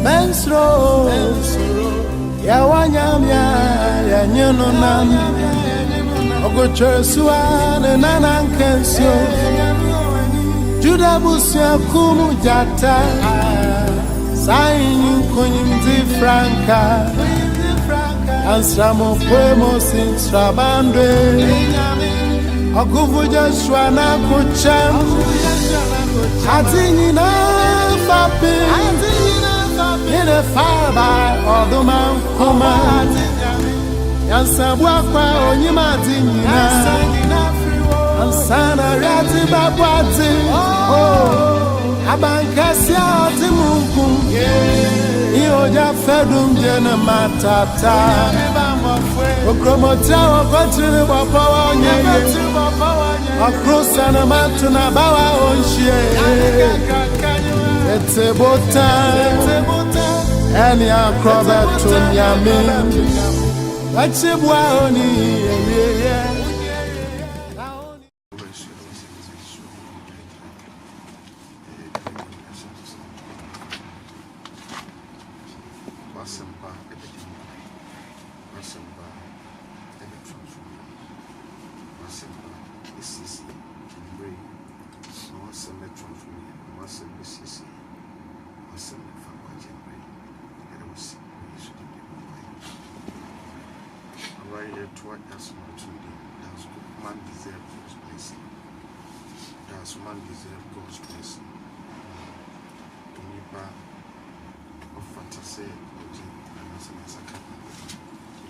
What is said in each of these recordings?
Mensro, Yawanyamia, Yanyonan, Ogochoswan, and Anankensio, Judabusia Kumu Jata, Sain Kunyimzi Franca, and Samo Poemos in Strabande, Oguvuja Shwana Kucham, Hatinina Papi. In a fire by all the man, Kuma, Yansabwakwa, or Yimatina, and Sana Rati Babati, oh, Abankasia, Timunkum, Ioja Fedum Jena Matata, Okromota, Patri Wapa, across Sanamatuna Bawa, it's a boat. And ya crowd to Yamin. What's a boy? Man deserves God's blessing. Does man deserve God's blessing? Tonipa of fantasy and as an asaka.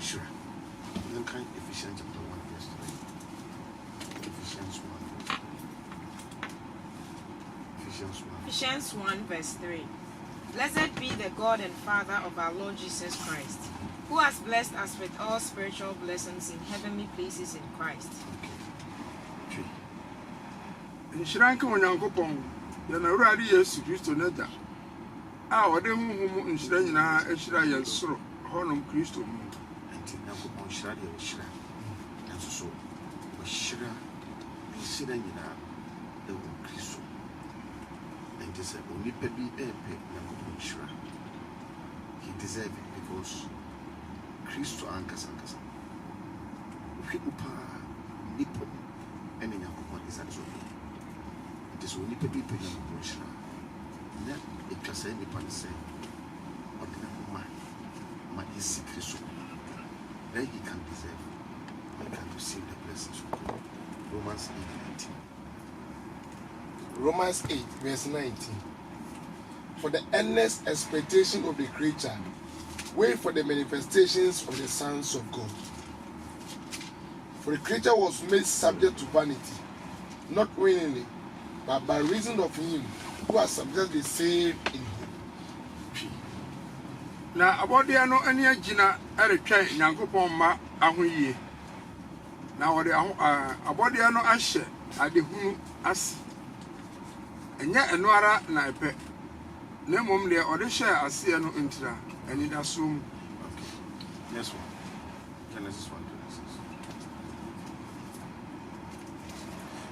Sure. Then kind Ephesians chapter 1 verse 3. Ephesians 1 verse 3. Blessed be the God and Father of our Lord Jesus Christ, who has blessed us with all spiritual blessings in heavenly places in Christ. Nshranka onyankopon ya na urade Yesu Kristo neda a wode huhu nshira nyina ehira ye soro honom Kristo mu enti nyankopon shira de shira enso so shira nshira nyina e wo Kristo enti se onipa bi epe nyankopon shira he deserve it because Kristo ankasa upa nipo ene nyankopon isazo this will need to be paying attention. Now, it can say any part say, but my easy Christ, then he can deserve, he can receive the blessings of God. Romans 8:19. Romans 8 verse 19. For the earnest expectation of the creature, wait for the manifestations of the sons of God. For the creature was made subject to vanity, not willingly, but by reason of him who has subjected the same in him. Na abodia no ani agina eretwa nyankopon ma ahoyie. Na wode abodia no ahye adehunu asi. Enya eno ara na epe. Na mom de ode hye ase no ntira ani da so mu. Yes one. Genesis 1:26.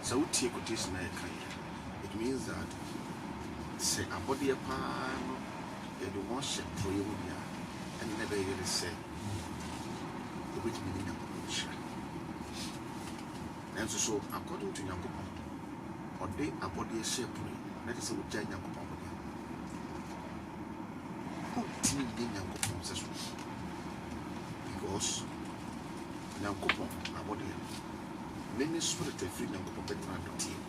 So we take quotation na kai. It means that say a body pan the one ship for you and never really say the which meaning of share. And so according to Yankopon, or they a body shape, that is a giant Yankopon. Who team in Yankopon says because Yankopon a body many spirit free Yankopon better team.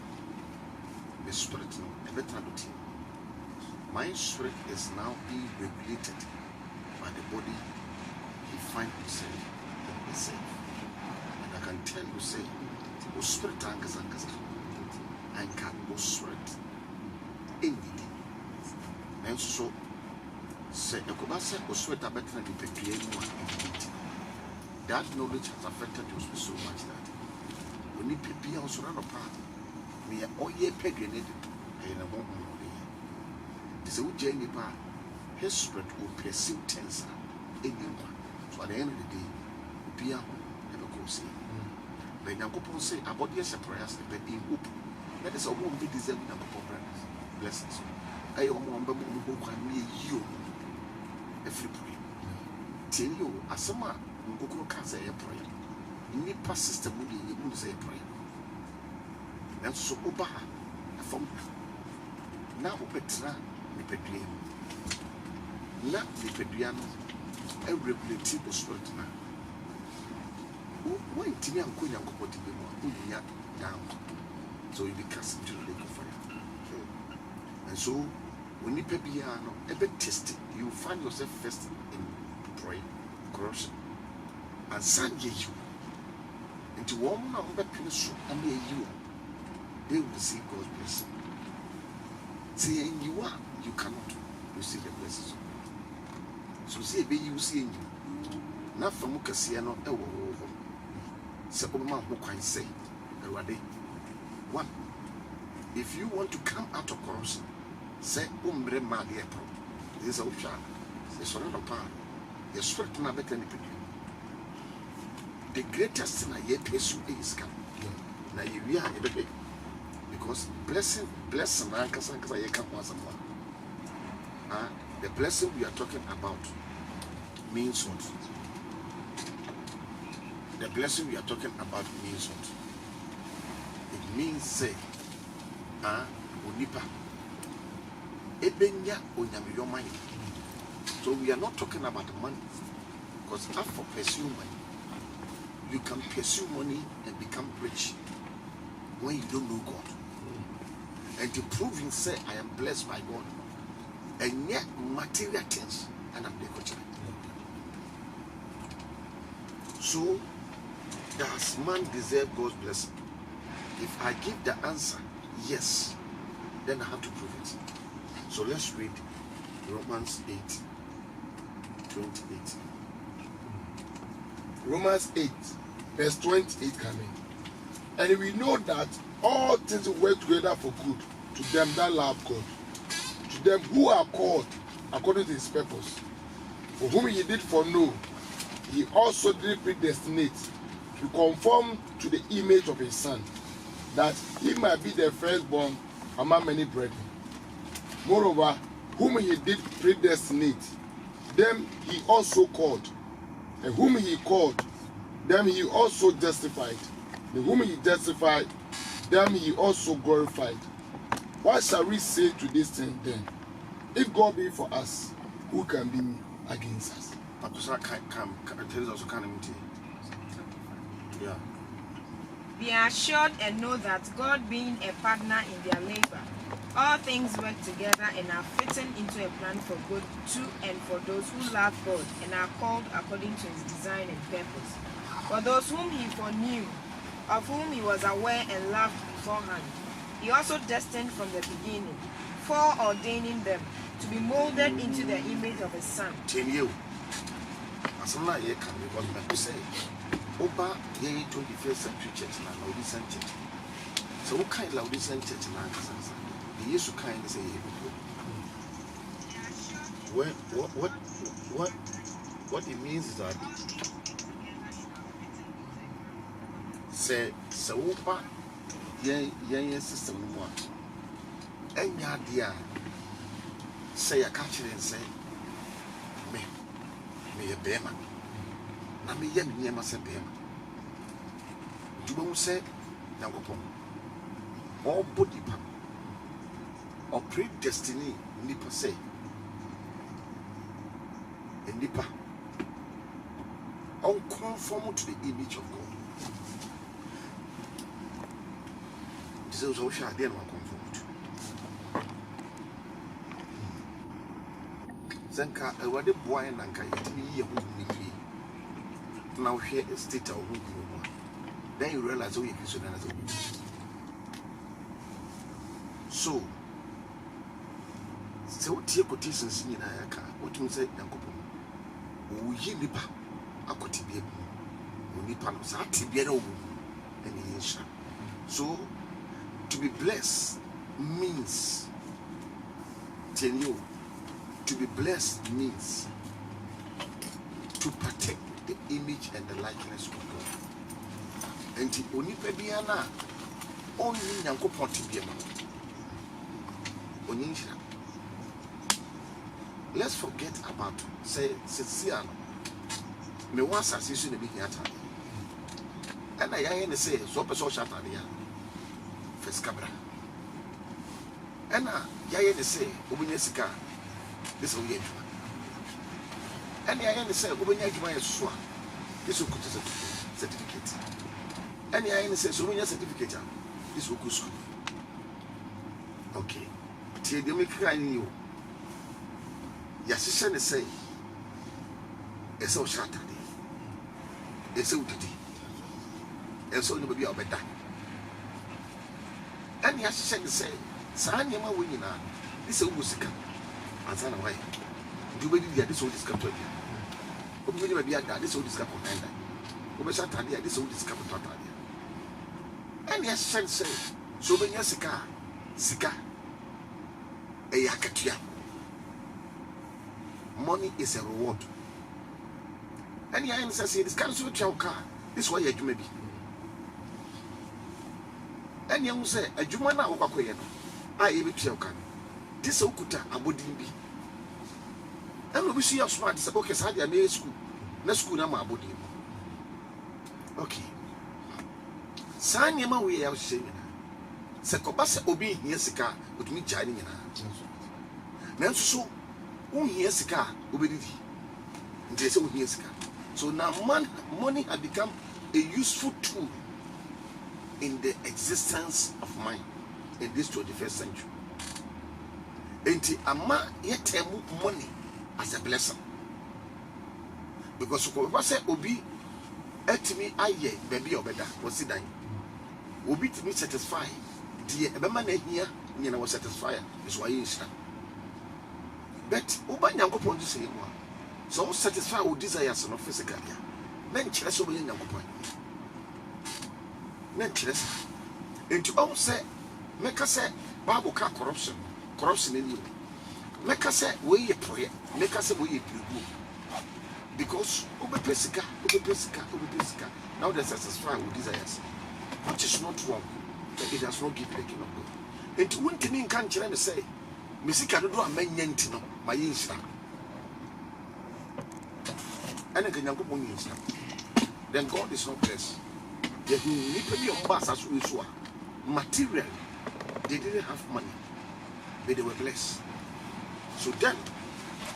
The spirit a better team. My spirit is now being regulated by the body he finds himself in the safe. And I can tell you, say, the spirit anchors and can go spirit anything. And so, say, the Kubasa or spirit are better than the PPA. That knowledge has affected you so much that when you PPA also run apart, we are all year pegging it in a moment. So Jenny Pa, his spirit will pursue tense in you. So at the end of the day, Pia never go see. But Yankopon say about yes prayers the bed in hope. That is a woman be deserving of blessings. I remember who can be you. Every prayer. Tell you, as some Google can say a prayer. Nipa system will you say a prayer. And so Oba from now Petra Nipedian. Not Nipediano, a regulative spirit now. When Timmy and Queen and Copoti be down. So you be cast into the lake of fire. And so when you piano, a bit tested, you find yourself first in prayer, corruption, and send you into one number person and you. They will receive God's blessing. Saying you are, you cannot receive the blessings. So say be you seeing you. Not from Mukasiano, a war. Sepulma who can say, one, if you want to come out of corruption, say umbre madia pro. This is a option. The surrender power. The spirit na better than the greatest thing I yet pursue is come. Now you are a baby. Because blessing, I can't want someone. The blessing we are talking about means what? The blessing we are talking about means what? It means say, unipa. Ebenya onyamiyo money. So we are not talking about money. Because after pursue money, you can pursue money and become rich when you don't know God. And to prove him, say, I am blessed by God. And yet material things and I'm the. So does man deserve God's blessing? If I give the answer yes, then I have to prove it. So let's read Romans 8:28. Romans 8, verse 28 coming. And we know that all things work together for good to them that love God, to them who are called according to his purpose. For whom he did foreknow, he also did predestinate to conform to the image of his son, that he might be the firstborn among many brethren. Moreover, whom he did predestinate, them he also called. And whom he called, them he also justified. And whom he justified, them he also glorified. What shall we say to this thing then? If God be for us, who can be against us? Yeah. Be assured and know that God being a partner in their labor, all things work together and are fitting into a plan for good to and for those who love God and are called according to his design and purpose. For those whom he foreknew, of whom he was aware and loved beforehand, he also destined from the beginning, foreordaining them to be molded into the image of his son. Tell you, as I'm not yet coming, because I say, Oba, ye 21st century church now, Laodicean church. So what kind of Laodicean church now? The issue kind is a what it means is that say so Oba, ye system one. Enya dia say a catcher and say me a bearman. Na me yem near my bearman. You won't say Nangopon or body pump or predestiny nipa say a nipa unconform to the image of God. This is also I didn't conform to. Zenka a wadi boy and anka yet me ye who me now here a state of who you. Then you realize who you should as a so take quotations in Ayaka, what you say, Yankopo. Who ye nipa, a cotibi, who nipa was at Tibiano, and Yisha. So to be blessed means, tell you, to be blessed means to protect the image and the likeness of God. And the Onipebiana, only Yankopon Tibiama. Oninja. Let's forget about say Siciano. Me once assisting the big yata. And I say so person shataria. First cabra. And I say Ubinesika. This will get. And I say Ubinesika is this will put certificate. And I say so many certificate. This will go school. Okay. Till they make crying you. Yasisha say, it's so shattered. It's so dirty. And so nobody will be better. And Yasisha say, Sanyama winning. This is a music. And Sana way. Do we need this old discovery? We may be at this old discovery. We shall tell you this old discovery. And Yasisha say, so when Yasika, Sika, a Yakatia. Money is a reward. And the answer says, this can't switch your car. This is why you may be. And you say, a Jumana or Bakoyano. I even tell can. This Okuta, a wouldn't be. And we see how smart is a book as I may school. No school, I'm a body. Okay. Sanyama, we are saying. Sakobasa Obi, Yesika, with me chiding in her. Now, so. Here sika obedidi nti say here sika. So now money has become a useful tool in the existence of man in this 21st century. Enti ama yetemu money as a blessing, because we say obi etimi aye baby obeda was dan obi timi satisfy the ebema na hia nyina was satisfy is why you stand. But Uba Yankopon to say, so satisfy with desires of physical. Then chess over Yankopon. Then chess. And to all say, make us say, Bible car corruption in you. Make us say, we a prayer, make us say, we a blue. Because Uba Pesica. Now they satisfy with desires, which is not wrong, but it does not give the kingdom of God. And to one thing can't say, Missika do a man yentino, my insta. And again, then God is not blessed. They who need your bass as we saw. Material, they didn't have money, but they were blessed. So then,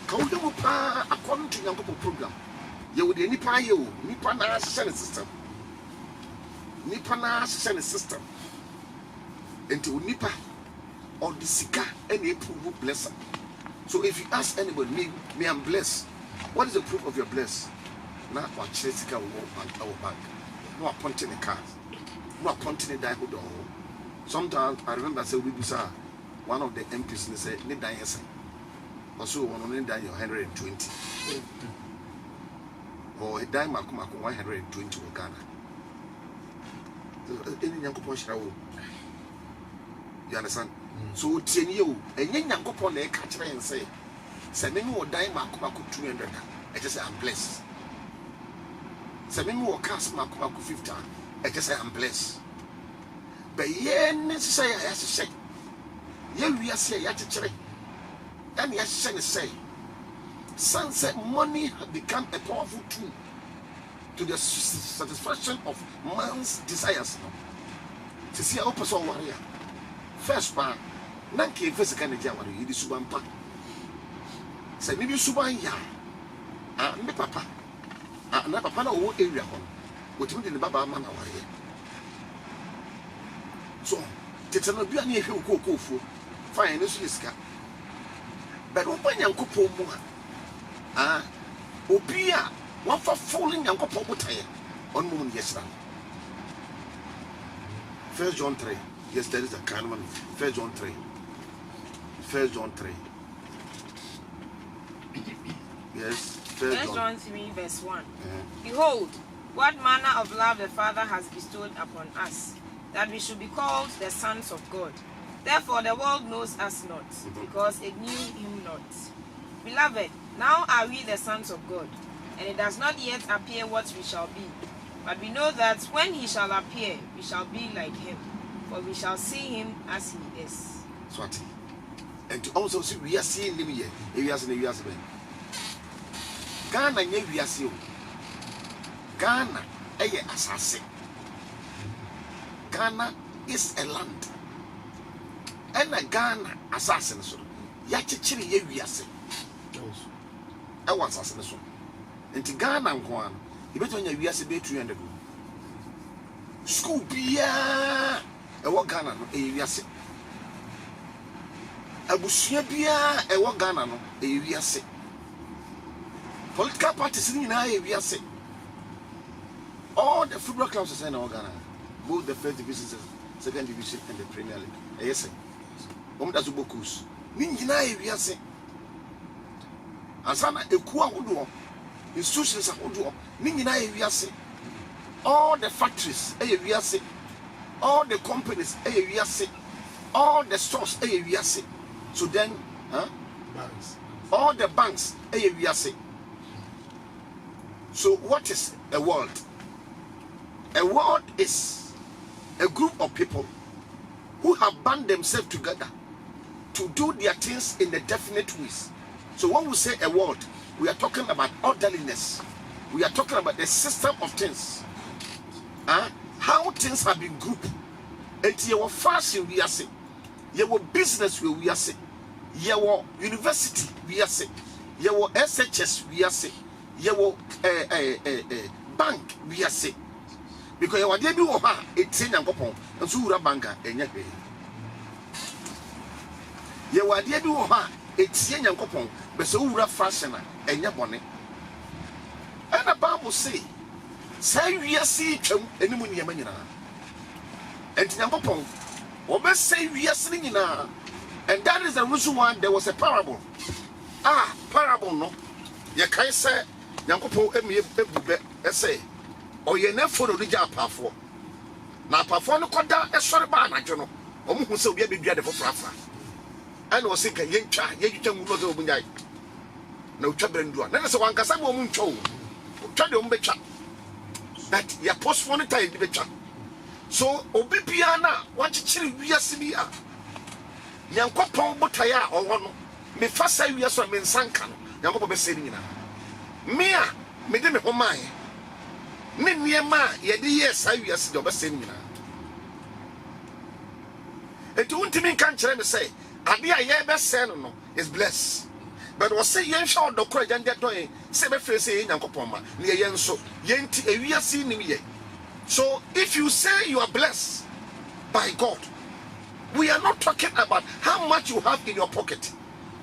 according to your program, you would any pie you, Nipana system. Nipana system. Into Nipa. Or the sika any proof blessing. So if you ask anybody, me I'm blessed. What is the proof of your blessed? Not what Chesika will our bank. No appointing a car. No appointing a diehard door. Sometimes I remember I said we saw one of the MPs and said, need die yes. Also one only die 120. Or a dime 120 or Ghana. Any young couple. You understand? So 10 years, and young couple they catch me and say, "Send me more dime, Makumaku 200." I just say I'm blessed. Send me more cash, Makumaku 50. I just say I'm blessed. But yeah, necessary I have to say, yeah, we are saying I have to check. And yes, say, sunset money has become a powerful tool to the satisfaction of man's desires. To see a person warrior. First part, Nanki physical Jawari, you subampa. Say maybe Suban ya. Me papa. Na papa na wo area hon. What you the baba man warrior. So, Tetano be an ehu kofu. Fine, no suska. But open Yankopo mua. Obia, one for falling Yankopo butaya. On moon yesterday. 1 John 3. Yes, there is a kind of 1 John 3. 1 John 3. Yes, 1 John 3, verse 1. Behold, what manner of love the Father has bestowed upon us, that we should be called the sons of God. Therefore the world knows us not, because it knew him not. Beloved, now are we the sons of God, and it does not yet appear what we shall be. But we know that when he shall appear, we shall be like him, for we shall see him as he is. Swati. And to also see we are seeing him here. We are seeing him. Ghana nye we are seeing. Ghana eye asase. Ghana is a land. And a Ghana assassin so. Ya chichiri ye we are seeing. I want assassin so. And to Ghana nkwan. You better when you are seeing 300. School bia e wo Ghana no e wiase abusua bia e wo Ghana no e wiase political parties ni na e wiase all the football clubs are in Ghana, both the first division, second division and the Premier League. Yes, that's bokus ni nyina e wiase asana eku ahodo institutions ahodo ni nyina e wiase. All the factories, all the companies, all the stores, so then, Banks. all the banks, so what is a world? A world is a group of people who have bound themselves together to do their things in a definite ways. So when we say a world, we are talking about orderliness. We are talking about the system of things. How things have been grouped. And your fashion we are saying, your business we are saying, your university we are saying, your SHS we are saying, your bank we are saying. Because your day do it's in and so ura banka and yet your day do it's in and copon, but so ura fashion and your bonnet. And the Bible say, say we are see any money manina. And Yampopon, or best say we are singing now. And that is the reason why there was a parable. Parable no. Ya kai say Yankopo emi say or ye never follow the job for. Now perform no koda e sori ba na dwo no. Omo hu say obi abedua de fofrafa. And was say ye ntwa ye twitwa mu no so obunyai. Na utwa brandua. Na say wankasa bo mu ntwa o. Utwa de ombetwa. That ya postpone time de betwa. So obi bia na wachichiri wiase bia. Nyankopon botaya owo no. Me fa say wiase me nsanka no. Nyankopon be say ni na. Me a me de me ho man. Ne niema ye de yes I wiase de obese ni na. Etu untimi kan kire me say ade a ye be say no is blessed. But was say yen sha odokora jande don say be free say Nyankopon ma. Ne ye nso ye nti ewiase ni ye. So if you say you are blessed by God, we are not talking about how much you have in your pocket.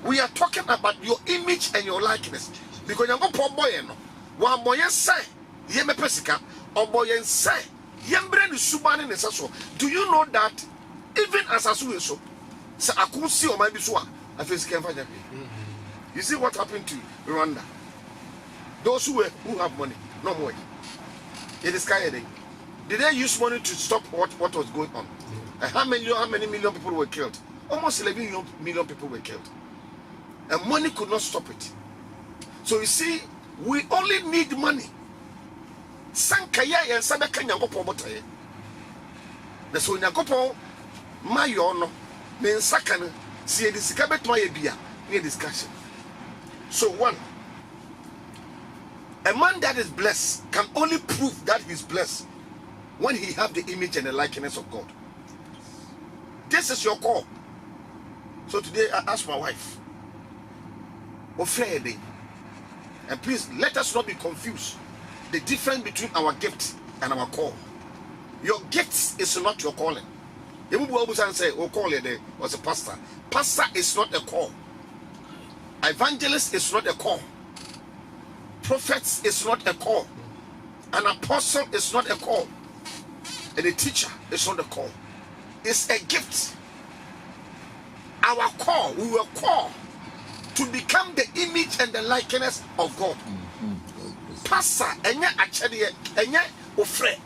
We are talking about your image and your likeness. Because you go boy no. One boy say ye me pesika or boy say ye mbre ni subani ne so. Do you know that even as asu so say akunsi o ma bi so a physical fanya. You see what happened to Rwanda? Those who have money, no more. It is kind of. Did they use money to stop what was going on? How many million people were killed? Almost 11 million people were killed. And money could not stop it. So you see, we only need money. Sankaya and Sabaka Yankopo Botae. The so Yankopo Mayono, then Sakana, see a discabet my beer, near discussion. So one, a man that is blessed can only prove that he's blessed when he have the image and the likeness of God. This is your call. So today I ask my wife, Friday, and please let us not be confused. The difference between our gift and our call. Your gift is not your calling. You will always say, "Oh, call it was a pastor." Pastor is not a call. Evangelist is not a call. Prophets is not a call. An apostle is not a call. And a teacher is not a call. It's a gift. Our call, we were called to become the image and the likeness of God. Pastor, enya achede, enya ofre.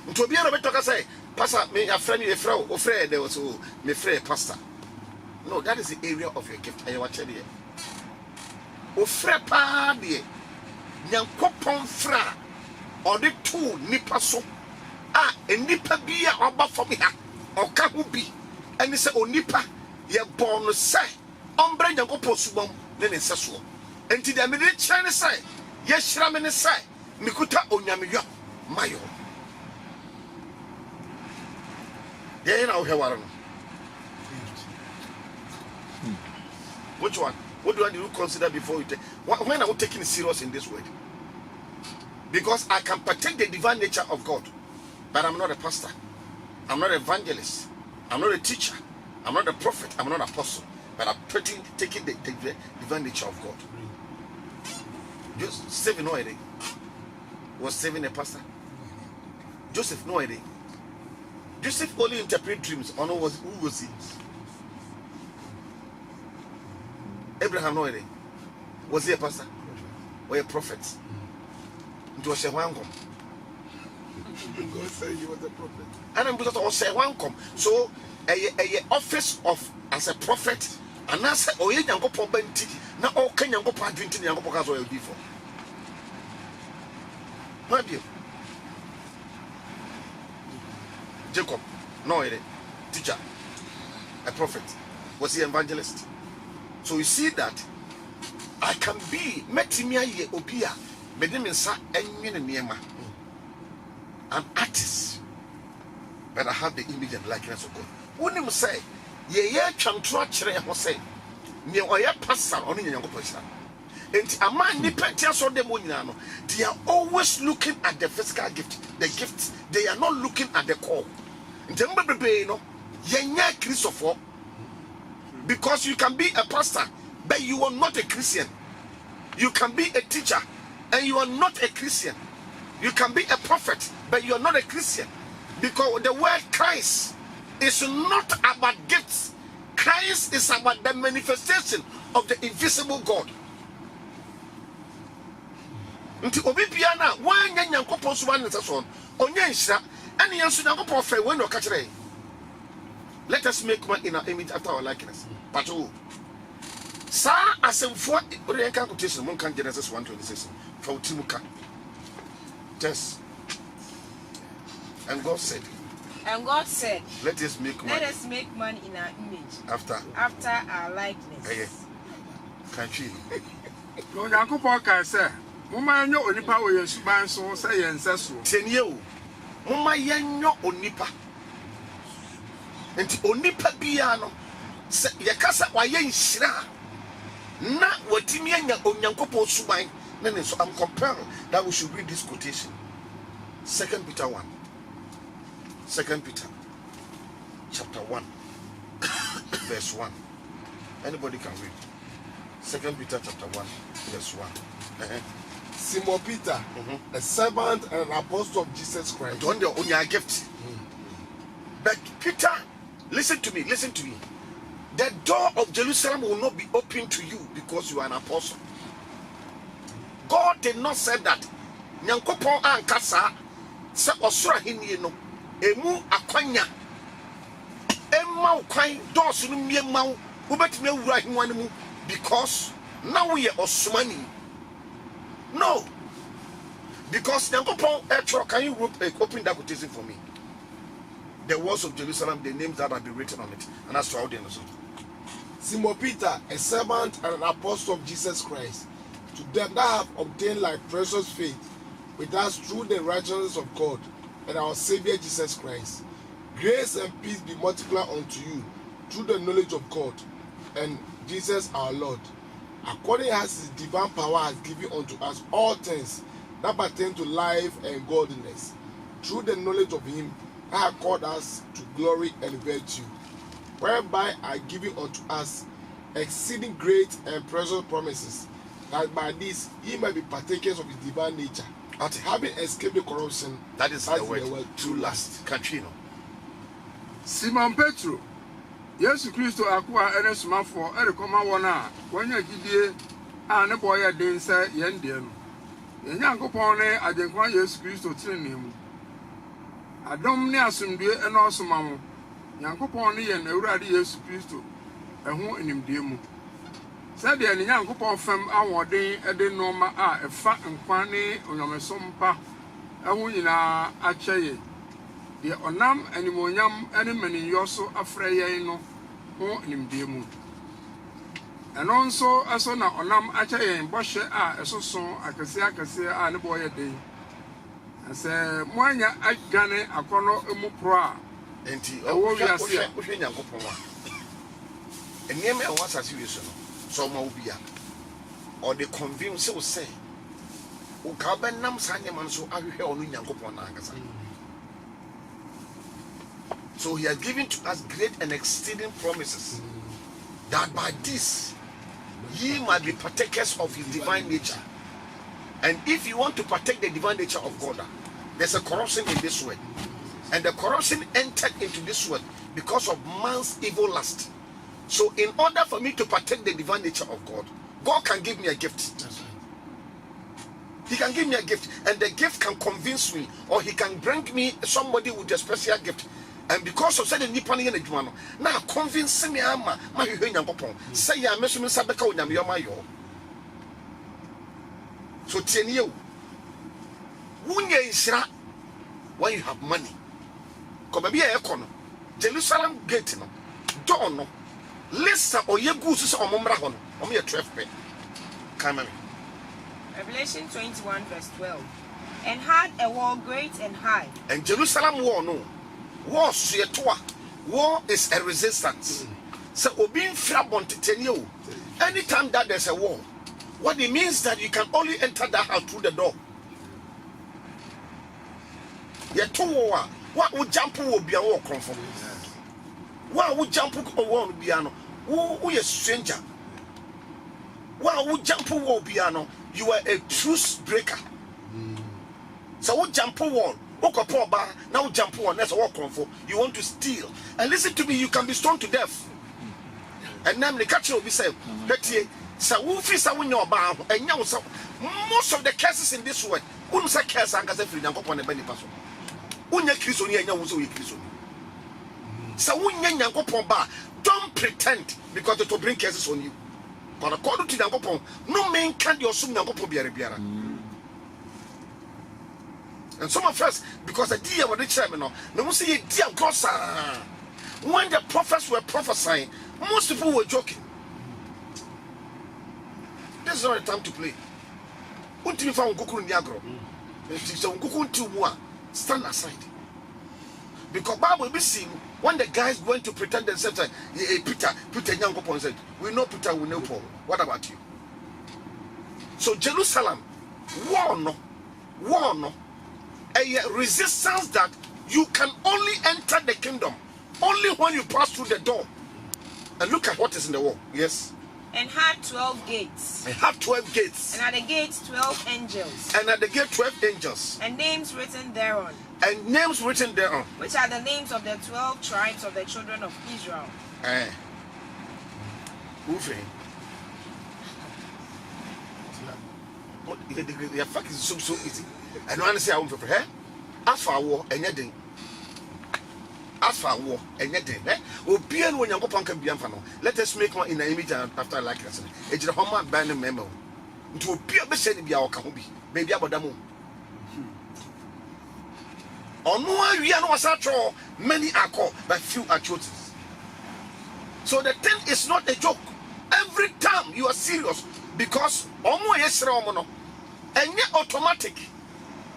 Nto bia no beto say, pastor, me a friend you ofre there was me free pastor. No, that is the area of your gift. Enya achede. Ofre pa de. Nyankopon fra or the two nipa so. Nipa bia oba for me ha ɔka ho bi ɛne sɛ onipa yɛbɔ no sɛ ɔmbrɛ Nyankopɔn subam ne ne nsesoɔ enti deɛ mede kyerɛ ne sɛ yɛhyira me ne sɛ mekuta onyameyɔ mayɔ yɛyɛ na wohwɛ ware no which one? What do you consider before you take? When are we taking it serious in this word? Because I can partake the divine nature of God, but I'm not a pastor. I'm not an evangelist. I'm not a teacher. I'm not a prophet. I'm not an apostle. But I'm taking the divine nature of God. Just Stephen no idea. Was Stephen a pastor? Joseph no idea. Joseph only interpreted dreams. Or no, who was he? Abraham no idea. Was he a pastor or a prophet? It was a wankom. God said he was a prophet. And I'm because I was a wankom. So a office of as a prophet and as a oye yango pobenti na all can yango padwinti yango pokazo will be for. What do you? Jacob, no idea. Teacher, a prophet. Was he an evangelist? So you see that I can be metimia ye obia medeminsa enwene niema an artist, but I have the image and likeness of God. When him say ye twantro akere ho say me oye pastor oni nyankopon hira enti ama ni pentia so dem onyina no, they are always looking at the physical gift, the gifts. They are not looking at the core. Enti mbebebe no ye nya Christopher. Because you can be a pastor, but you are not a Christian. You can be a teacher, and you are not a Christian. You can be a prophet, but you are not a Christian. Because the word Christ is not about gifts. Christ is about the manifestation of the invisible God. Nti obi bia na wanya Nyankopɔn so wan nsaso onye nhira ene yenso Nyankopɔn fa when no ka kire. Let us make man in our image after our likeness. But oh, sa asemfo oriental quotation mon kan Genesis 1:26 for Timuka. Yes. And God said, let us make man in our image after our likeness. Hey, country. No Nyankopɔn kan sɛ moma enyo onipa wo yensuban so sɛ yenseso. Tenye o. Moma yenyo onipa. Enti onipa bia no se yekasa waye nhira na watimi anya onyankopon suban na ne so I'm compelled that we should read this quotation. 2 Peter 1. 2 Peter chapter 1 verse 1. Anybody can read. 2 Peter chapter 1 verse 1. Simon Peter, a servant and an apostle of Jesus Christ. Don't they own your gift? But Peter, listen to me. The door of Jerusalem will not be open to you because you are an apostle. God did not say that. Nyankopon ankasa se osura hini no emu akwanya emma ukwan doors no mie ma wo betime awura hinwa no mu because now we are osumani. No, because Nyankopon can you open that quotation for me? The walls of Jerusalem, the names that have been written on it, and that's how they understood. Simon Peter, a servant and an apostle of Jesus Christ, to them that have obtained like precious faith with us through the righteousness of God and our Savior Jesus Christ. Grace and peace be multiplied unto you through the knowledge of God and Jesus our Lord, according as his divine power has given unto us all things that pertain to life and godliness, through the knowledge of him that hath called us to glory and virtue, whereby are given unto us exceeding great and precious promises, that by this ye might be partakers of his divine nature, having escaped the corruption that is the word to last. Katrino. Simon Petro, Yesu Christo akwa ene sumafo erekoma wona wanya gidie a ne boy den sa yende no. Nyankopon ne ajenkwa Yesu Christo tirenem. Adom ne asumdue ene osoma mo. Nyankopon ne ye na Awurade Yesu Christo eho enimdie mu. Said the Nyankopon fam awoden ede noma a efa nkwa ne onyomesom pa eho nyina acheye. Ye onam animonyam ene maniyɔ so afrɛ yɛn no ho nimdeɛ mu. Ɛno nso ɛso na onam akyɛ yɛn bɔhyɛ a ɛsoso akɛse a ne bɔ yɛ den. Sɛ mo anya adwane akɔnɔ emu pro a enti ɛwɔ wiase a wohwɛ Nyankopɔn a nneɛma a ɛwɔ asase wi so no sɛ ɔma wo bia ɔde convince wo sɛ woka wobɛnam saa nneɛma no so ahwehwɛ ɔno Nyankopɔn no ankasa. So he has given to us great and exceeding promises that by this ye might be partakers of his divine nature. And if you want to partake the divine nature of God, there's a corruption in this world. And the corruption entered into this world because of man's evil lust. So in order for me to partake the divine nature of God, God can give me a gift. He can give me a gift, and the gift can convince me, or he can bring me somebody with a special gift. And because of certain nippon in the now convince me, ama my say ya measure sabeka with your. So tell you, when you isra, when you have money, come be a econo, Jerusalem gate no, don't no, listen or ye goose or momrahon, or me a 12 pay. Come on. Revelation 21 verse 12. And had a wall great and high. And Jerusalem war no. War suetoa. War is a resistance. So obin frabont tenio. Anytime that there's a war, what it means that you can only enter that house through the door. Ye to war. What would jump will be a war confirm? What would jump will be ano? Who is stranger? What would jump will be ano? You are a truce breaker. So what jump wall? Now jump on, that's what for. You want to steal. And listen to me, you can be stoned to death. And then the catcher will be said, so and most of the cases in this world, wouldn't say cases and free upon a belly person. So don't pretend because it will bring cases on you. But according to the no man can your soon biara. And some of us, because the dear of the chairman, no see dear God, when the prophets were prophesying, most people were joking. This is not a time to play. Until you found Gukun Yagro, stand aside. Because Bible will be seen when the guys going to pretend themselves like Peter Young upon said, we know Peter, we know Paul. What about you? So Jerusalem, war no. A resistance that you can only enter the kingdom only when you pass through the door. And look at what is in the wall. Yes. And had 12 gates. And had 12 gates. And at the gates 12 angels. And at the gate 12 angels. And names written thereon. And names written thereon. Which are the names of the 12 tribes of the children of Israel. The fact is so easy. I don't understand how to prepare. As for war, and yet, as for war, and yet, Obian when you go punk and bianfano. Let us make one in the image after likeness. It's a home band memo. To appear the same be our Kamubi, maybe about the moon. On no, we are not such many are called, but few are chosen. So the thing is not a joke. Every time you are serious, because almost yes, and yet automatic.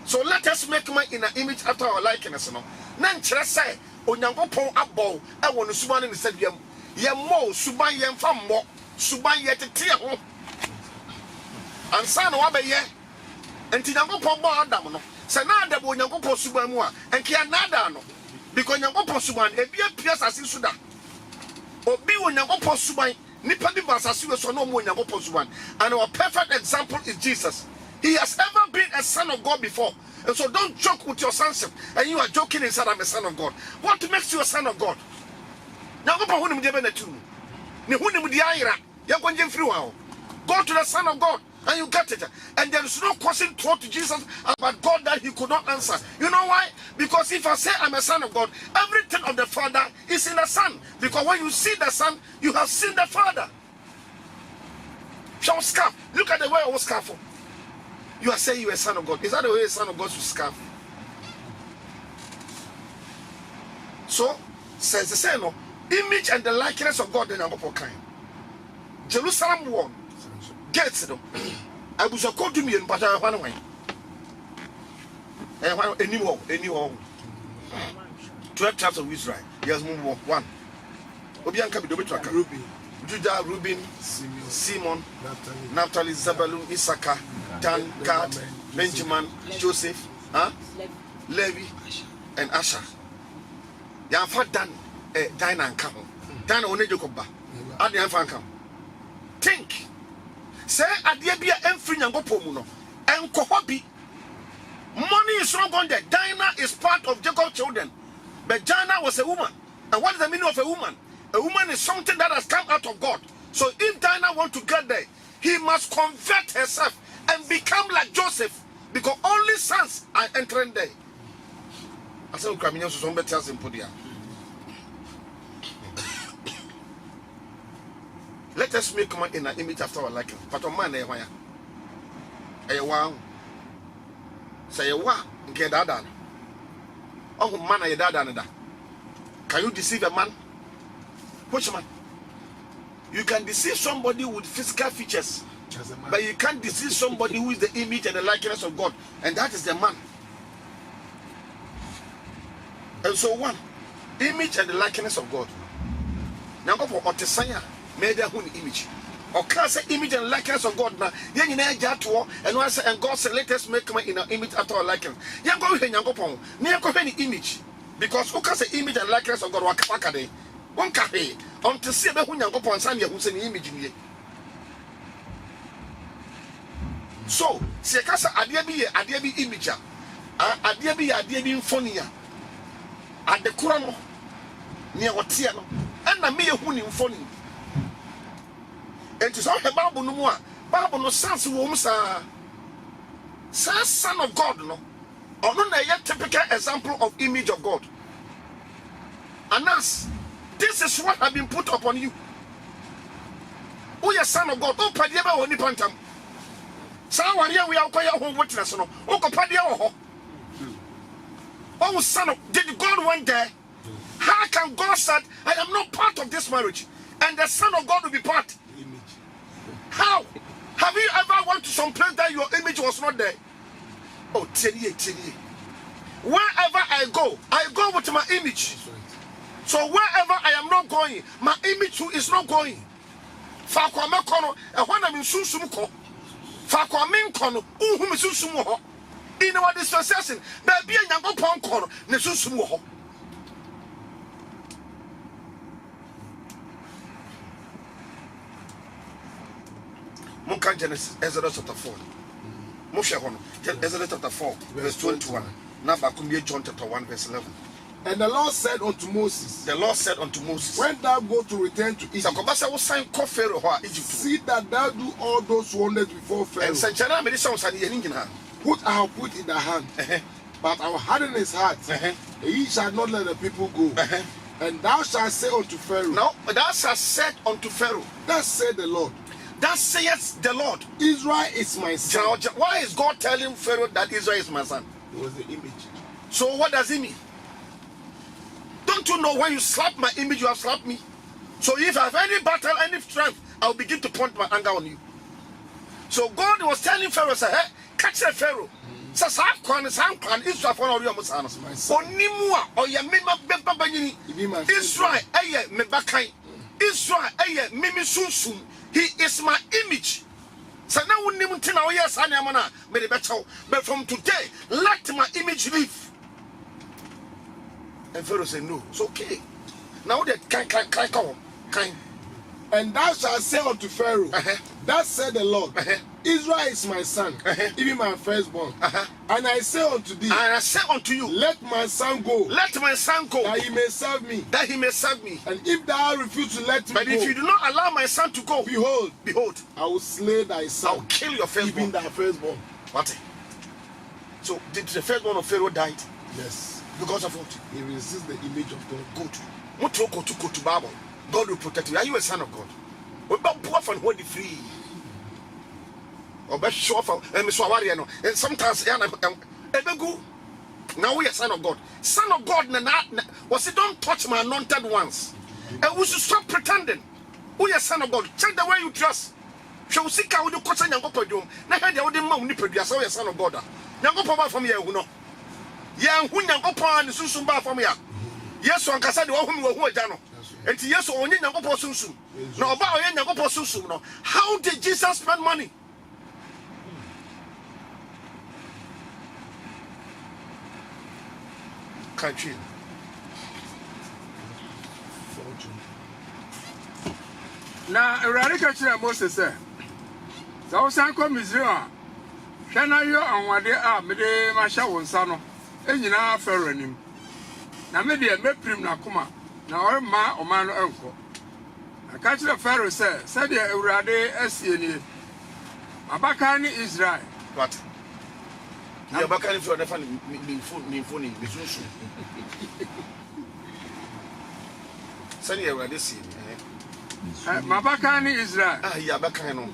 So let us make man in an image after our likeness. Nan say, Onyankopon abo, I want to suban in the stadium. Ye mo, suban yem fam mo, suban yet a tear home. And son of Abbe ye, and Tinyankopon bo Adam. Sanada Onyankopon suban moi, and Kianada no. Because Onyankopon suban, a beer pierce as in Sudan. Obi Onyankopon suban, Nipadi Basasi so no more Onyankopon suban. And our perfect example is Jesus. He has ever been a son of God before. And so don't joke with your sonship. And you are joking inside, I'm a son of God. What makes you a son of God? Now go to the Son of God and you get it. And there is no question thrown to Jesus about God that he could not answer. You know why? Because if I say I'm a son of God, everything of the Father is in the Son. Because when you see the Son, you have seen the Father. Shall scarf. Look at the way I was scarf. You are saying you are a son of God. Is that the way a son of God should scarf? So says the same no image and the likeness of God in Nyankopɔn kind. Jerusalem wall gates no abuso kodu mi en pata hwan wan any wall 12 tribes of Israel. Yes, move one. Obianka bi do betu aka. Judah, Reuben, Simon, Naphtali, Zebulun, Issachar, Dan, Gad, Benjamin, Joseph, Levi, and Asher. Yamfa Dan, Dan and Kam. Dan one Jacob. Adi Yamfa Kam. Think. Say Adiabia emfri Nyankopɔn mu no. Enkohobi. Money is not going there. Dinah is part of Jacob's children. But Dinah was a woman. And what is the meaning of a woman? A woman is something that has come out of God. So if Dinah wants to get there, he must convert herself and become like Joseph. Because only sons are entering there. I said, let us make man in an image after our liking. But a man, say a wa get that done. Oh man, I done that. Can you deceive a man? Which man? You can deceive somebody with physical features, but you can't deceive somebody who is the image and the likeness of God, and that is the man. And so one, image and the likeness of God. Now go for Otesanya made their own image. Or class image and likeness of God. Now, and God said, let us make man in our image after our likeness. You go here, you go any image. Because who can say image and likeness of God? Wakade. One cafe. On to see the one you go upon Sanya who's an image in you. So, see, Casa Adiabi image. Adiabi phonia. At the Kurano near Watiano. And the mere who in phony. And to some Bible no more. Bible no sense wombs son of God no. Or not a yet typical example of image of God. And us, this is what has been put upon you. Oh, your son of God. Oh, Padiaba or Nipantam. Someone here we are quite a home witness. Oh, Padia. Oh, son of, did God want there? How can God say, I am not part of this marriage, and the son of God will be part? How? Have you ever went to some place that your image was not there? Oh, 10 years. Wherever I go with my image. So wherever I am not going, my image too is not going. Fakwame kono, when I'm in Susumuko, Fakwame kono, Susumuho. In our dispensation, there be a young pong kono, Nesusumuho. Munkan Genesis, Exodus chapter 4. Exodus chapter 4, verse 21. Now back John chapter 1, verse 11. And the Lord said unto Moses, when thou go to return to Egypt, see that thou do all those wonders before Pharaoh, which I have put in the hand, but I will harden his heart, and he shall not let the people go. And thou shalt say unto Pharaoh, now thou shalt say unto Pharaoh, thus said the Lord, thus saith the Lord, Israel is my son. Why is God telling Pharaoh that Israel is my son? It was the image. So what does it mean? Don't you know when you slap my image, you have slapped me? So if I have any battle, any strength, I will begin to point my anger on you. So God was telling Pharaoh, say, hey, catch the Pharaoh. Says, I've gone, Israel for all your Muslims. Onimua, or your Mima, Israel, me bakai. Israel, Mimi Susum. He is my image. So now we need to know, yes, I am on but from today, let my image live. And Pharaoh said, no, it's okay. Now that kind. And thou shalt say unto Pharaoh, thus said the Lord, Israel is my son, even my firstborn. And I say unto thee, and I say unto you, let my son go, that he may serve me. And if thou refuse to let him but go, if you do not allow my son to go, behold, I will slay thy son. I will kill your firstborn. Even thy firstborn. What? So did the firstborn of Pharaoh died? Yes. Because of what? He resists the image of God. Good. Go to Bible. God will protect you. Are you a son of God? We're about poor and hold free. Or best show for and sometimes Now we are son of God. Son of God, was it don't touch my anointed ones. And we should stop pretending. We are son of God. Check the way you dress. Shall see how you cut and go for you. Now, I didn't know you are son of God. Now go from here, who know. Young Hunan upon the Susumba from here. Yes, one can say the woman who are done. And yes, only Nango Susu. No, about Nango Susu. No. How did Jesus spend money? Country. Now, Radical Moses said, so Sanko Mizra, Shana yo and what they are, Mede Masha Wonsano, and you know, Ferrenim. Now, maybe a meprim Nakuma, now ma or man uncle. I catch the Pharaoh said the Urade SCN. Abakani Israel. What? Abakani for the funny, me phone, Send you already seen. Mabakani Israel. Yabakano.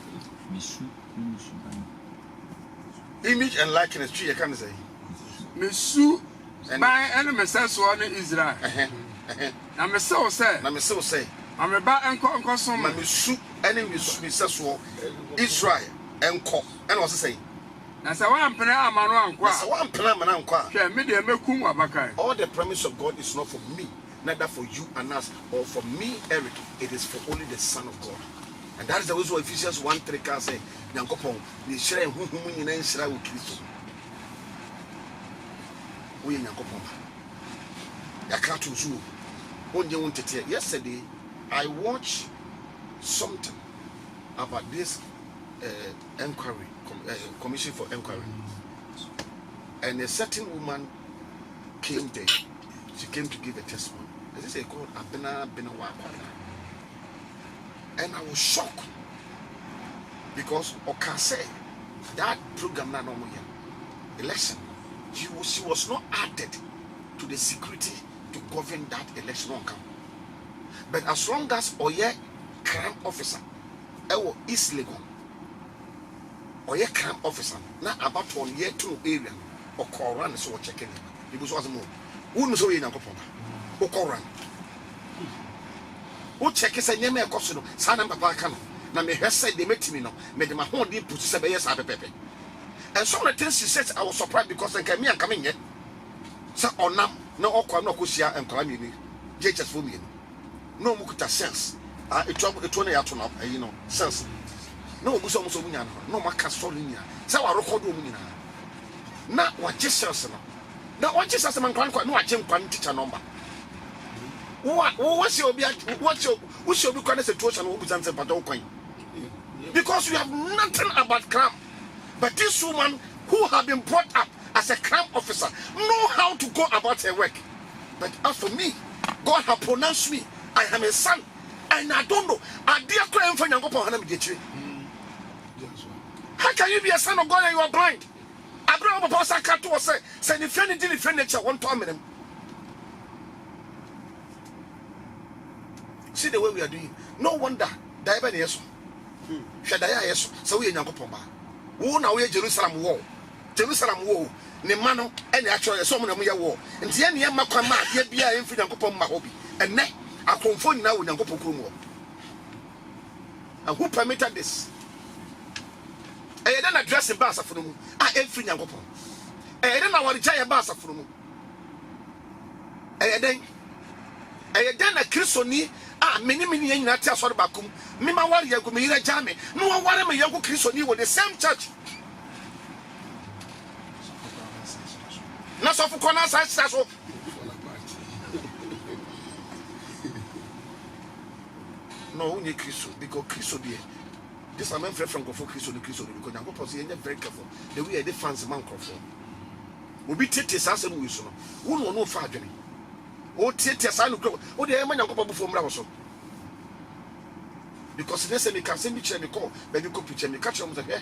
Image and likeness, tree, I can't say. Misu, my enemy says one Israel. I'm so say. I'm about Uncle Son, my Misu, enemy, Mrs. Israel, and Co. And also say, that's a one penna, man, one penna, man, media Mekum Abakai. All the promise of God is not for me. Neither for you and us, or for me, Eric. It is for only the Son of God. And that is the reason why Ephesians 1:3 can say, Yankopon, we share who in Israel with Christ. We in Yankopon. Yakatu Zoo. Yesterday, I watched something about this inquiry, commission for inquiry. And a certain woman came there. She came to give a testimony. This is called Abena Benawakwana. And I was shocked because Okase, that program na no election, she was not added to the security to govern that election on camp. But as long as Oye crime officer, Ewo East Legon, Oye crime officer, now about 1 year 2 area or Koran so checking it. Because was more. Who so in Yankopon? Okoran. Who check is a name of Cossino, Sana Papa Cano. Now, me said they met me no, made my whole deep put 7 years at Pepe. And some of the things she said, I was surprised because I came here coming yet. So, on now, no Okwa no Kusia and Kalamini, JHS for me. No Mukuta sense. It's only out now, you know, sense. No Musom Somiana, no Macasolinia. So I record Umina. Not what Jesus. Now, what is as a man can't no, I can't teacher number. What's your kind of situation? Because you have nothing about crime. But this woman who have been brought up as a crime officer know how to go about her work. But as for me, God has pronounced me. I am a son. And I don't know. How can you be a son of God and you are blind? Abraham Papa Kato was say if you didn't defend nature 1 time. See the way we are doing. No wonder Diana yes. Shadaya yes. So we in Yankopomba. Who now we Jerusalem war. Jerusalem war. Ne mano and actually some of them war. And the end Yamakama yet be a infant Yankopoma hobby. And ne I confirm now with Yankopokumo. And who permitted this? I don't address the bass for them. I am free Yankopon. I don't know what the giant bass for them. I then a Christoni. Many in that sort of Bakum. Mima Waria Gumira Jame. No one wanted me young Christoni with the same church. Not so for corners, I so. No, only Christo, because Christo dear. This is my friend from Christo, because I'm going to be very careful. The way I defend the man Crawford. Will be Titus as a Wilson. Who will know Fadri? Oh, Titus, I look. Oh, the man before Bravo. Because they say me can send me chair me call, baby go picture me catch them there.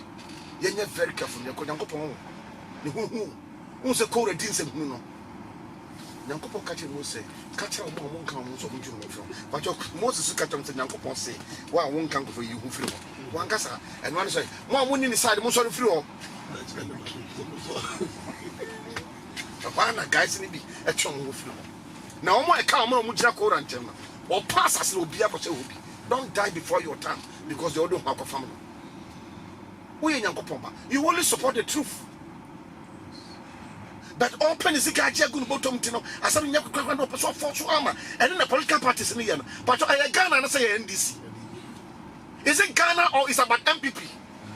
You're very careful. You're going to go who's a call a decent no. Yankopo catch him say, catch a woman come so from. But Moses catch him to Yankopo say, why won't come for you who flew. One gassa and one say, one winning inside the most of the floor. why na guys ni bi e twon wo firi na omo e ka omo gyina ko rantem no or pass as no bia ko se obi don't die before your time because they don't have a family we nyankopon ba you only support the truth but open is ga je gun bottom tino asam nyakwa no person for so ama and the political parties ni no but I Ghana na say NDC is it Ghana or is about MPP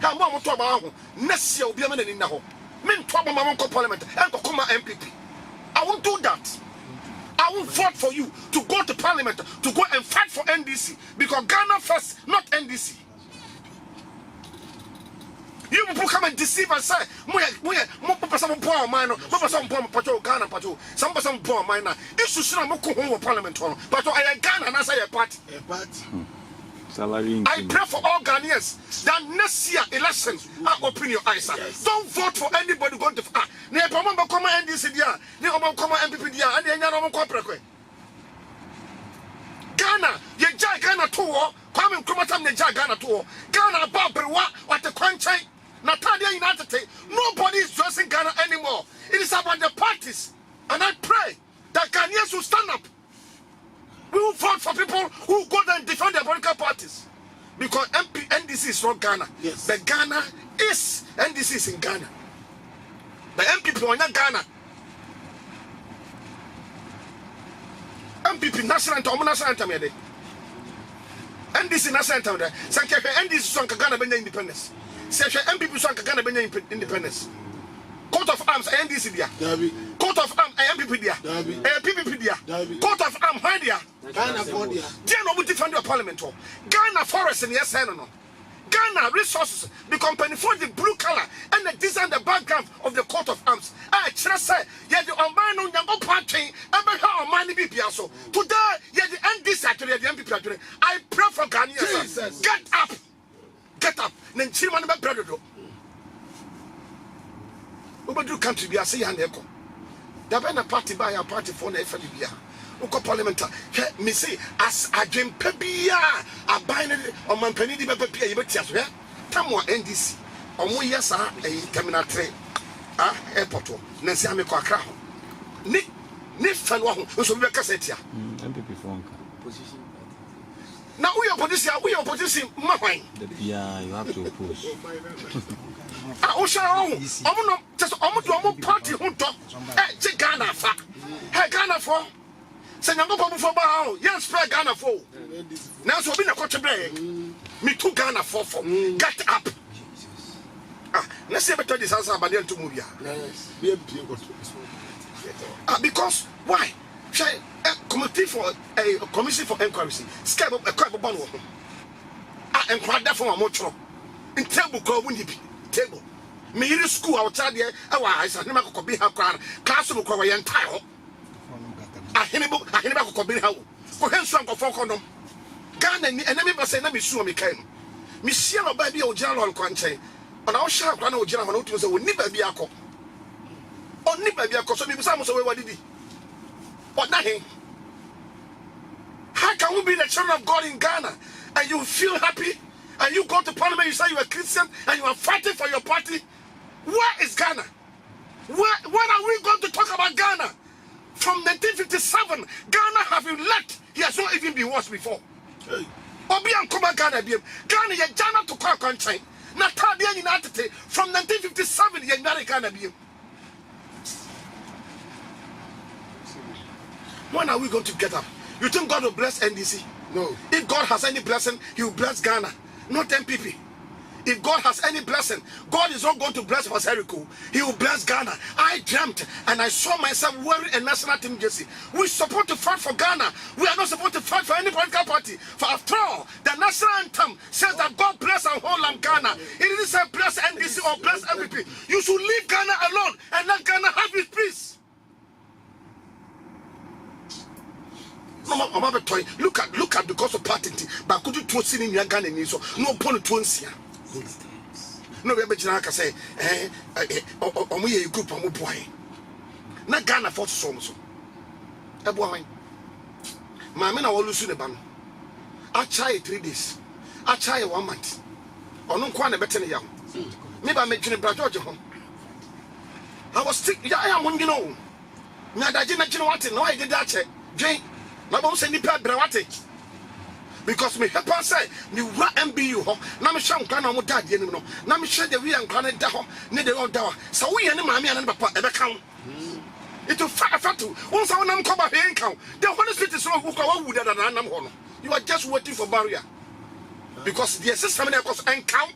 how mo to about ho next year obi am na ni na ho men to about my parliament and to come MPP I won't do that. I won't vote for you to go to parliament to go and fight for NDC because Ghana first, not NDC. You people come and deceive and say, some poor minor, some poor patrol, Ghana patrol, some poor minor. You should see them go parliament, but I Ghana and I say a party. I pray for all Ghanaians that next year elections open your eyes. Yes. Don't vote for anybody going to Ghana, you jai Ghana tour, come and come at Ghana tour. Ghana Babrewa, what the country, Natalia United States. Nobody is dressing Ghana anymore. It is about the parties. And I pray that Ghanaians will stand up. We will vote for people who go there and defend their political parties. Because NDC is not Ghana. Yes. But Ghana is, NDC is in Ghana. The MPP are not Ghana. MPP, national anthem, NDC national anthem. NDC is Ghana Benya independence. MPP is Ghana Benya independence. Court of arms, NDC dia. Court of arms, MPP dia. PPP dia. Court of arms, why dia? Ghana for dia. Dia no defend your parliament. Ghana forest in yes no. Ghana resources, the company for the blue color and the design the background of the court of arms. I trust say, yeah, the Oman on Yango party, and how money be so. Today, yeah, the NDC actually, the MPP actually. I pray for Ghanaians. Get up. Get up. Then Chimani be brother. Ubadu country be a say and echo. There been a party by a party for the FDB. Uko parliamentar. Me say as a game pebia a binary or man penny de pepia you betia so. Tamwa NDC. Omo yesa e terminal 3. Airport. Nansi ame kwa akra ho. Ni fan wa ho so be kasetia. MPP for position. Now we opposition mahwan. Yeah, you have to oppose. Omo just omo party hunto. Che Ghana fa. Hey Ghana for. Say Nyango for ba yes spread Ghana for. Now so be na koche bre. Me too Ghana for. Get up. Let's say better this answer about the to move. Yes. Because why? Committee for a commission for inquiry. Scab a crab bond. And quite that for a motor. In table go windy table. Me in school outside there. I said, never could be her classroom cover your entire. I never could be how. For him, some of Focon. Ghana and never say, let me sue me came. Miss Yellow baby or general country. And our sharp run over general notice will never be a cop. Or never be a cop. So maybe some away what did he? But nothing. How can we be the children of God in Ghana and you feel happy and you go to parliament, you say you are Christian and you are fighting for your party? Where is Ghana? When are we going to talk about Ghana? From 1957, Ghana have been left. He has not even been washed before. Obi and Kuma Ghana be Ghana ye Ghana to call country. Natalia United from 1957 ye Ghana be. When are we going to get up? You think God will bless NDC? No. If God has any blessing, He will bless Ghana, not MPP. If God has any blessing, God is not going to bless Maserico. He will bless Ghana. I dreamt and I saw myself wearing a national team jersey. We're supposed to fight for Ghana. We are not supposed to fight for any political party. For after all, the national anthem says that God bless our whole land Ghana. It didn't say bless NDC or bless MPP. You should leave Ghana alone and let Ghana have its peace. Look at because of party, but could you trust in your Ghana and so no point to see. No, we have say, a group of boy. Not Ghana for songs. A boy. My men are all losing the ban. I try 3 days. I try 1 month. Or no quite a better young. Maybe I make you a brother home. I was sick. I am one, you know. Nyadaji na chino wate. No, I did that. Jane. My mom said, Nipa Brawate. Because me help us say, you run MBU ho. Na me sham kana mo dad ye no. Na me share the we and kana da ho. Ne de on da. So we and mama and papa e be kan. It to fatu. Once I am come here in count. The Holy Spirit is not who can would that nam ho. You are just waiting for barrier. Because the system na cause count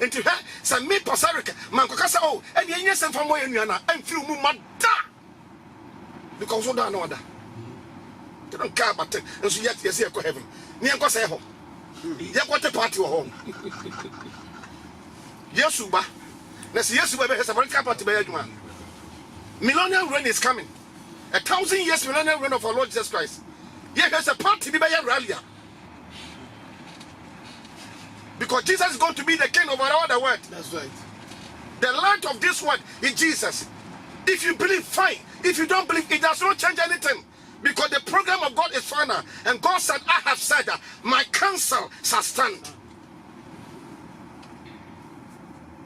into her. Say me pasarika. Man ko kasa oh. And the yes and from where you na. And feel mu mada. Because so da no other. They don't care about it. And so yet, yes, you go heaven. Me and go say home. You got a party home. Yes, Uba. Let's yes, Uba has a very party by you, man. Millennial reign is coming. 1,000 years millennial reign of our Lord Jesus Christ. Yes, there's a party by your rally. Because Jesus is going to be the king over all the world. That's right. The light of this world is Jesus. If you believe, fine. If you don't believe, it does not change anything. Because the program of God is final. And God said, I have said that my counsel shall stand.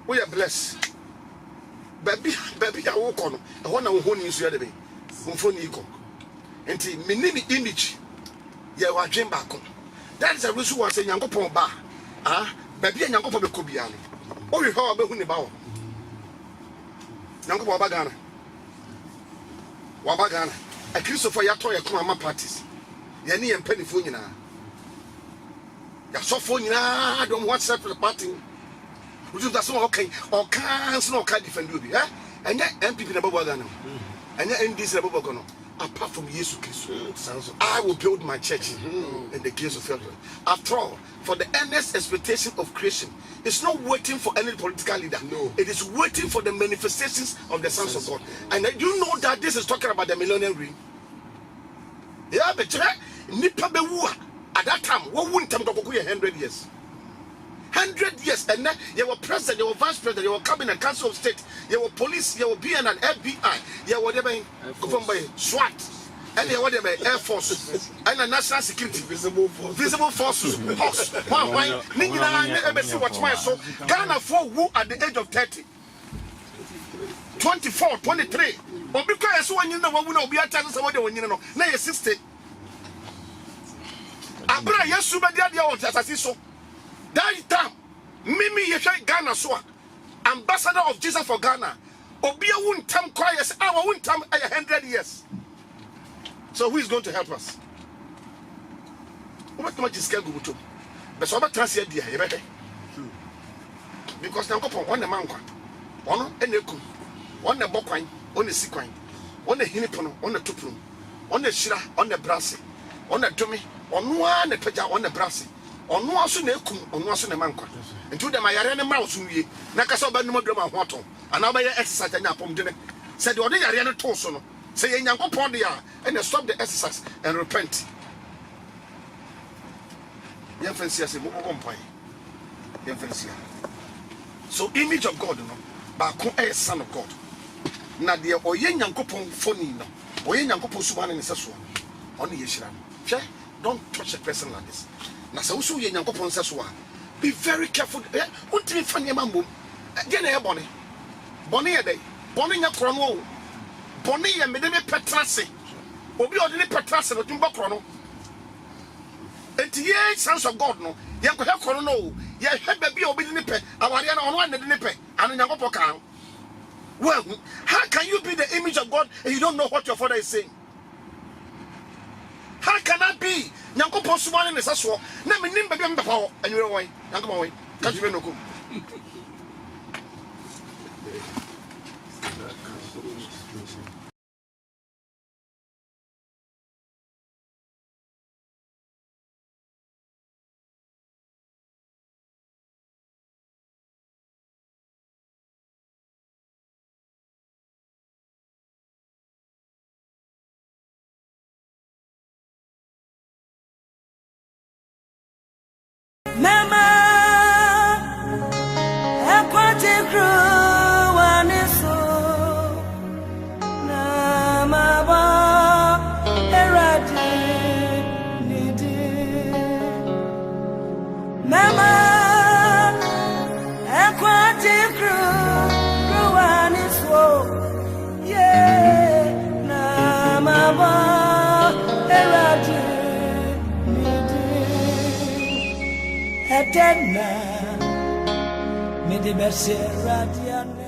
We are blessed. Baby, I walk on. I want to hold you to the way. And me name image. You are dream back. That is a reason why I say, Yango Pomba. Ah, baby, and Yango Pomba Kubiani. Oh, we heard about Hunibao. Yango Wabagana. Wabagana. A Christopher Yatoya Kuma parties. Yanni and Penny Funina. Yasofonina, I don't want separate party. Which is that's okay. Or can't no can defend you, eh? And yet, MPP in the Bobagano. And yet, in this Bobagano. Apart from Jesus Christ, I will build my church in the gates of hell. After all, for the earnest expectation of creation, it's not waiting for any political leader. No. It is waiting for the manifestations of the sons of God. And you know that this is talking about the millennial reign. Yeah, but at that time, what wouldn't come to 100 years? 100 years, and then you were president, you were vice president, you were cabinet, council of state, you were police, you were BN and FBI, you were governed by SWAT, and you were Air Force, and the National Security, visible forces, why, watch my so Ghana for who at the age of 30, 24, 23, but because one you know, we know, be a chance of what you know, now you're 60. Abra, yes, so. That time, Mimi Yesha Ghana so ambassador of Jesus for Ghana. Obia won't time quiet, our won't time 100 years. So who is going to help us? What much is scared to? But so about translate dear, because now go on the man one and the one the bokwine, on the sequine, on the hinipono, on the tuprum, on the shira, on the brassy, on the dummy, on one the peja, on the brassy. On no aso na ekum on no aso na mankwa nti dem ayare ne ma so wie na kasa oba num adom ahoto ana oba ye exercise anya apom de ne said the yare ne to so no say ye nyankopon de ya and stop the exercise and repent ye fancy say mo kompai ye fancy so image of God no ba ko e son of God na de oye nyankopon phone no oye nyankopon suba ne se so on ye hira hwe don't touch a person like this. Now, so you Yankopon says, be very careful. What do you find your mambo? Again, a bonny. Bonny a day. Bonny a chrono. Bonny a medeme petrasi. Or be ordinary petrasi or jumbo chrono. And the sons of God, no. Yanko have chrono. Ya had baby obedient pet. Awariana on one the nipe. And in Yankopokan. Well, how can you be the image of God and you don't know what your father is saying? How can that be? Nyankopon sumane ne saso na menim ba bi mbapawo anwere won Nyankopon won ka tube no ko Mama, ekwati kru waniso na maba eradi nidi. Mama, ekwati kru waniso yeah. ba eradi midi etena midi berse radiane